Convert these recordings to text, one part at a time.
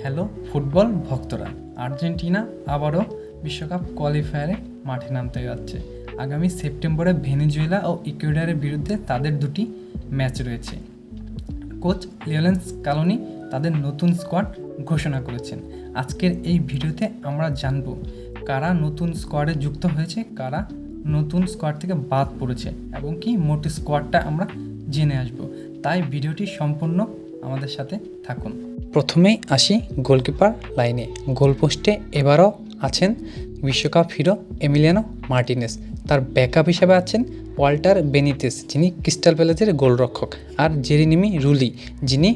Hello football ভক্তরা, Argentina আবারও বিশ্বকাপ কোয়ালিফায়ারে মাঠে নামতে যাচ্ছে। আগামী সেপ্টেম্বরে ভেনেজুয়েলা ও ইকুয়েডরের বিরুদ্ধে তাদের দুটি ম্যাচ রয়েছে। কোচ লিওনেল স্কালোনি তাদের নতুন স্কোয়াড ঘোষণা করেছেন। আজকের এই ভিডিওতে আমরা জানব কারা নতুন স্কোয়াডে যুক্ত হয়েছে, কারা নতুন স্কোয়াড থেকে বাদ পড়েছে এবং কি মোট স্কোয়াডটা আমরা জেনে আসব। তাই ভিডিওটি সম্পূর্ণ আমাদের সাথে থাকুন। প্রথমেই আসি গোলকিপার লাইনে। গোলপোস্টে এবারও আছেন বিশ্বকাপ হিরো এমিলিয়ানো মার্টিনেস। তার ব্যাকআপ হিসেবে আছেন ওয়াল্টার বেনিতেস, যিনি ক্রিস্টাল প্যালেসের গোলরক্ষক, আর জেরেমি রুলি, যিনি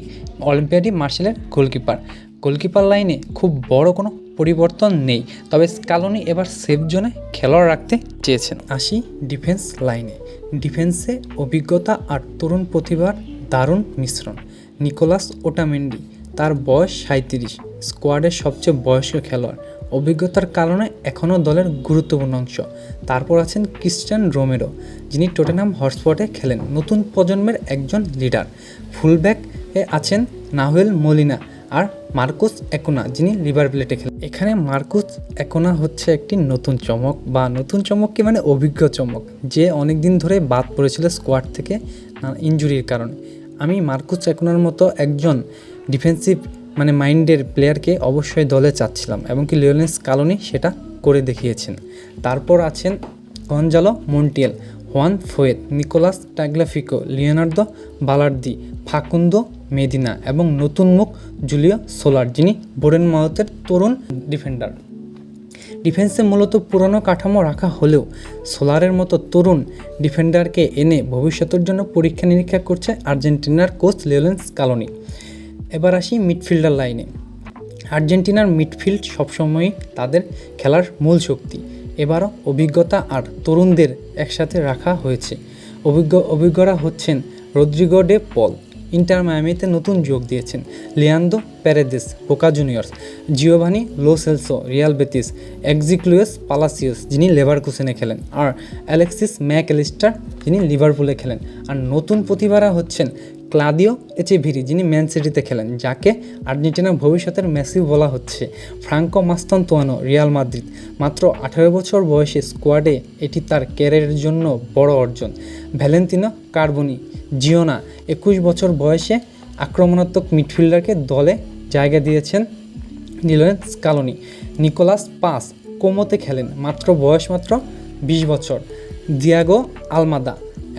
অলিম্পিয়াডি মার্সেলের গোলকিপার। গোলকিপার লাইনে খুব বড় কোনো পরিবর্তন নেই, তবে স্কালোনি এবার সেফ জোনে খেলোয়াড় রাখতে চেয়েছেন। আসি ডিফেন্স লাইনে। ডিফেন্সে অভিজ্ঞতা আর তরুণ প্রতিভার দারুণ মিশ্রণ। নিকোলাস ওটামেন্ডি, তার বয়স 37, স্কোয়াডের সবচেয়ে বয়স্ক খেলোয়াড়, অভিজ্ঞতার কারণে এখনও দলের গুরুত্বপূর্ণ অংশ। তারপর আছেন ক্রিস্টিয়ান রোমেরো, যিনি টটেনহাম হটস্পটে খেলেন, নতুন প্রজন্মের একজন লিডার। ফুলব্যাকে আছেন নাহুয়েল মোলিনা আর মার্কুস একোনা, যিনি লিভারপুলে খেলেন। এখানে মার্কুস একোনা হচ্ছে একটি নতুন চমক, বা নতুন চমক কি মানে অভিজ্ঞ চমক, যে অনেক দিন ধরে বাদ পড়েছিল স্কোয়াড থেকে ইনজুরির কারণে। আমি মার্কুস একোনার মতো একজন ডিফেন্সিভ মাইন্ডের প্লেয়ারকে অবশ্যই দলে চাচ্ছিলাম, এবং কি লিওনেল স্কালোনি সেটা করে দেখিয়েছেন। তারপর আছেন Gonzalo Montiel, Juan Foyth, Nicolas Tagliafico, Leonardo Balerdi, Facundo Medina এবং নতুন মুখ জুলিও সোলার, যিনি বোরেনমাউথের তরুণ ডিফেন্ডার। ডিফেন্সে মূলত পুরনো কাঠামো রাখা হলেও সোলারের মতো তরুণ ডিফেন্ডারকে এনে ভবিষ্যতের জন্য পরীক্ষা নিরীক্ষা করছে আর্জেন্টিনার কোচ লিওনেল স্কালোনি। এবার আসি মিডফিল্ডার লাইনে। আর্জেন্টিনার মিডফিল্ড সবসময়ই তাদের খেলার মূল শক্তি। এবারও অভিজ্ঞতা আর তরুণদের একসাথে রাখা হয়েছে। অভিজ্ঞরা হচ্ছেন রদ্রিগো ডে পল, ইন্টার মায়ামিতে নতুন যোগ দিয়েছেন, Leandro Paredes, Boca Juniors, Giovani Lo Celso, Real Betis, Exequiel Palacios, যিনি লেভারকুসেনে খেলেন, আর অ্যালেক্সিস ম্যাকঅ্যালিস্টার, যিনি লিভারপুলে খেলেন। আর নতুন প্রতিভারা হচ্ছেন ক্লাদিও এচেভিরি, যিনি ম্যান সিটিতে খেলেন, যাকে আর্জেন্টিনার ভবিষ্যতের মেসি বলা হচ্ছে, ফ্রাঙ্কো মাস্তানতুয়ানো, রিয়াল মাদ্রিদ। মাত্র 18 বছর বয়সে স্কোয়াডে এটি তার ক্যারিয়ারের জন্য বড় অর্জন। ভ্যালেন্তিনো কার্বনি, জিওনা, 21 বছর বয়সে আক্রমণাত্মক মিডফিল্ডারকে দলে জায়গা দিয়েছেন লিওনেল স্কালোনি। নিকোলাস পাস কোমোতে খেলেন, বয়স মাত্র 20 বছর। দিয়াগো আলমাদা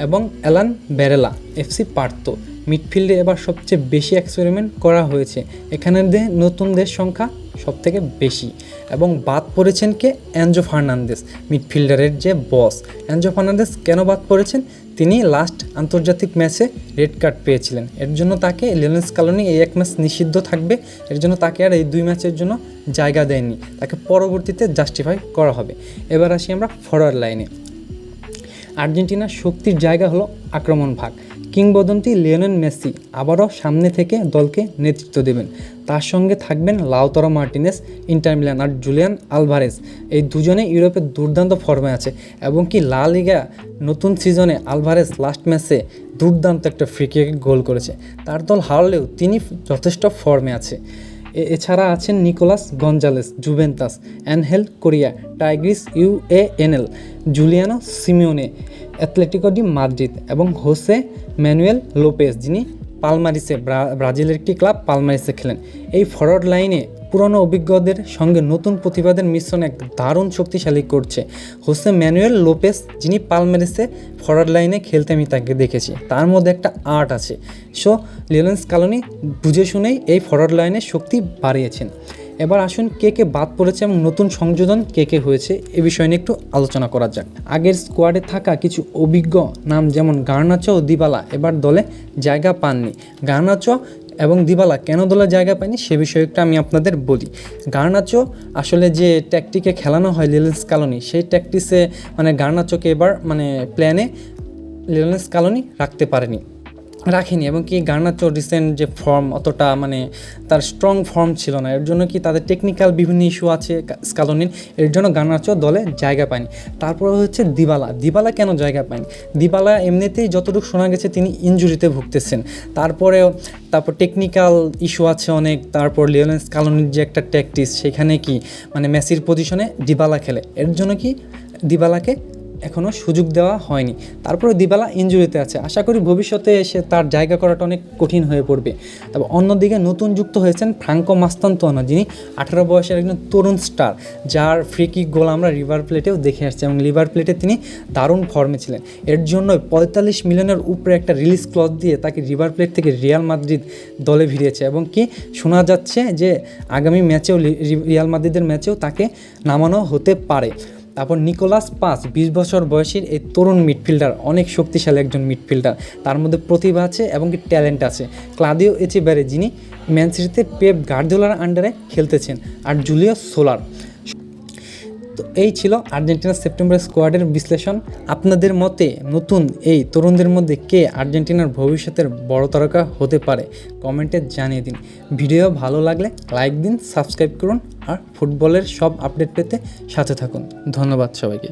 এবং অ্যালান ব্যারেলা, এফসি পার্তো। মিডফিল্ডে এবার সবচেয়ে বেশি এক্সপেরিমেন্ট করা হয়েছে, এখানে নতুনদের সংখ্যা সবথেকে বেশি। এবং বাদ পড়েছেন কে? এনজো ফার্নান্দেস, মিডফিল্ডারের যে বস। এনজো ফার্নান্দেস কেন বাদ পড়েছেন? তিনি লাস্ট আন্তর্জাতিক ম্যাচে রেড কার্ড পেয়েছিলেন, এর জন্য তাকে লিওনেল স্কালোনি এই এক ম্যাচ নিষিদ্ধ থাকবে, এর জন্য তাকে আর এই 2 ম্যাচের জন্য জায়গা দেয়নি, তাকে পরবর্তীতে জাস্টিফাই করা হবে। এবার আসি আমরা ফরওয়ার্ড লাইনে। আর্জেন্টিনার শক্তির জায়গা হলো আক্রমণ ভাগ। কিংবদন্তি লিওনেল মেসি আবারও সামনে থেকে দলকে নেতৃত্ব দেবেন, তার সঙ্গে থাকবেন লাউতারো মার্টিনেস, ইন্টার মিলান, আর জুলিয়ান আলভারেজ। এই দুজনে ইউরোপের দুর্দান্ত ফর্মে আছে, এবং কি লা লিগা নতুন সিজনে আলভারেজ লাস্ট ম্যাচে দুর্দান্ত একটা ফ্রি কিক গোল করেছে। তার দল হারলেও তিনি যথেষ্ট ফর্মে আছে। এছাড়া আছেন Nicolas Gonzalez, Juventus, Angel Correa, Tigres UANL, Giuliano Simeone, Atletico de Madrid, এবং হোসে ম্যানুয়েল লোপেস, যিনি পালমারিসে, ব্রাজিলের একটি ক্লাব পালমারিসে খেলেন। এই ফরওয়ার্ড লাইনে পুরনো অভিজ্ঞদের সঙ্গে নতুন প্রতিভাদের মিশ্রণ এক দারুণ শক্তিশালী করছে। হোসে ম্যানুয়েল লোপেস, যিনি পালমারিসে ফরওয়ার্ড লাইনে খেলতে আমি তাকে দেখেছি, তার মধ্যে একটা আর্ট আছে। সো লিওনেল স্কালোনি বুঝে শুনেই এই ফরওয়ার্ড লাইনের শক্তি বাড়িয়েছেন। এবার আসুন কে কে বাদ পড়েছে এবং নতুন সংযোজন কে কে হয়েছে এ বিষয় নিয়ে একটু আলোচনা করা যাক। আগের স্কোয়াডে থাকা কিছু অভিজ্ঞ নাম যেমন গার্নাচো ও দিবালা এবার দলে জায়গা পাননি। গার্নাচো এবং দিবালা কেন দলে জায়গা পায়নি সে বিষয়ে একটু আমি আপনাদের বলি। গার্নাচো আসলে যে ট্যাকটিকে খেলানো হয় লিওনেল স্কালোনি, সেই ট্যাকটিসে গার্নাচোকে এবার প্ল্যানে লিওনেল স্কালোনি রাখতে পারেনি। রাখেনি এবং কি গার্নাচো রিসেন্ট যে ফর্ম অতটা মানে তার স্ট্রং ফর্ম ছিল না, এর জন্য কি তাদের টেকনিক্যাল বিভিন্ন ইস্যু আছে স্কালোনির, এর জন্য গার্নাচো দলে জায়গা পায়নি। তারপরে হচ্ছে দিবালা কেন জায়গা পায়নি? দিবালা এমনিতেই যতটুকু শোনা গেছে তিনি ইনজুরিতে ভুগতেছেন, তারপর টেকনিক্যাল ইস্যু আছে অনেক, তারপর লিওনেল স্কালোনির যে একটা ট্যাকটিস সেখানে কি মানে মেসির পজিশনে দিবালা খেলে, এর জন্য কি দিবালাকে এখনও সুযোগ দেওয়া হয়নি। তারপরে দিবালা ইনজুরিতে আছে, আশা করি ভবিষ্যতে এসে তার জায়গা করাটা অনেক কঠিন হয়ে পড়বে। তবে অন্যদিকে নতুন যুক্ত হয়েছেন ফ্রাঙ্কো মাস্তান্তোনা, যিনি 18 বয়সের একজন তরুণ স্টার, যার ফ্রি কিক গোল আমরা রিভার প্লেটেও দেখে আসছি এবং লিভার প্লেটে তিনি দারুণ ফর্মে ছিলেন। এর জন্য 45 মিলিয়নের উপরে একটা রিলিজ ক্লজ দিয়ে তাকে রিভার প্লেট থেকে রিয়াল মাদ্রিদ দলে ভিড়িয়েছে এবং কি শোনা যাচ্ছে যে আগামী ম্যাচেও রিয়াল মাদ্রিদের ম্যাচেও তাকে নামানো হতে পারে। তারপর নিকোলাস পাস, 20 বছর বয়সীর এই তরুণ মিডফিল্ডার, অনেক শক্তিশালী একজন মিডফিল্ডার, তার মধ্যে প্রতিভা আছে এবং কি ট্যালেন্ট আছে। ক্লাদিও এচেবারে, যিনি ম্যান সিটিতে পেপ গার্দিওলার আন্ডারে খেলতেছেন, আর জুলিও সোলার। তো এই ছিল আর্জেন্টিনার সেপ্টেম্বরের স্কোয়াডের বিশ্লেষণ। আপনাদের মতে নতুন এই তরুণদের মধ্যে কে আর্জেন্টিনার ভবিষ্যতের বড় তারকা হতে পারে কমেন্টে জানিয়ে দিন। ভিডিও ভালো লাগলে লাইক দিন, সাবস্ক্রাইব করুন আর ফুটবলের সব আপডেট পেতে সাথে থাকুন। ধন্যবাদ সবাইকে।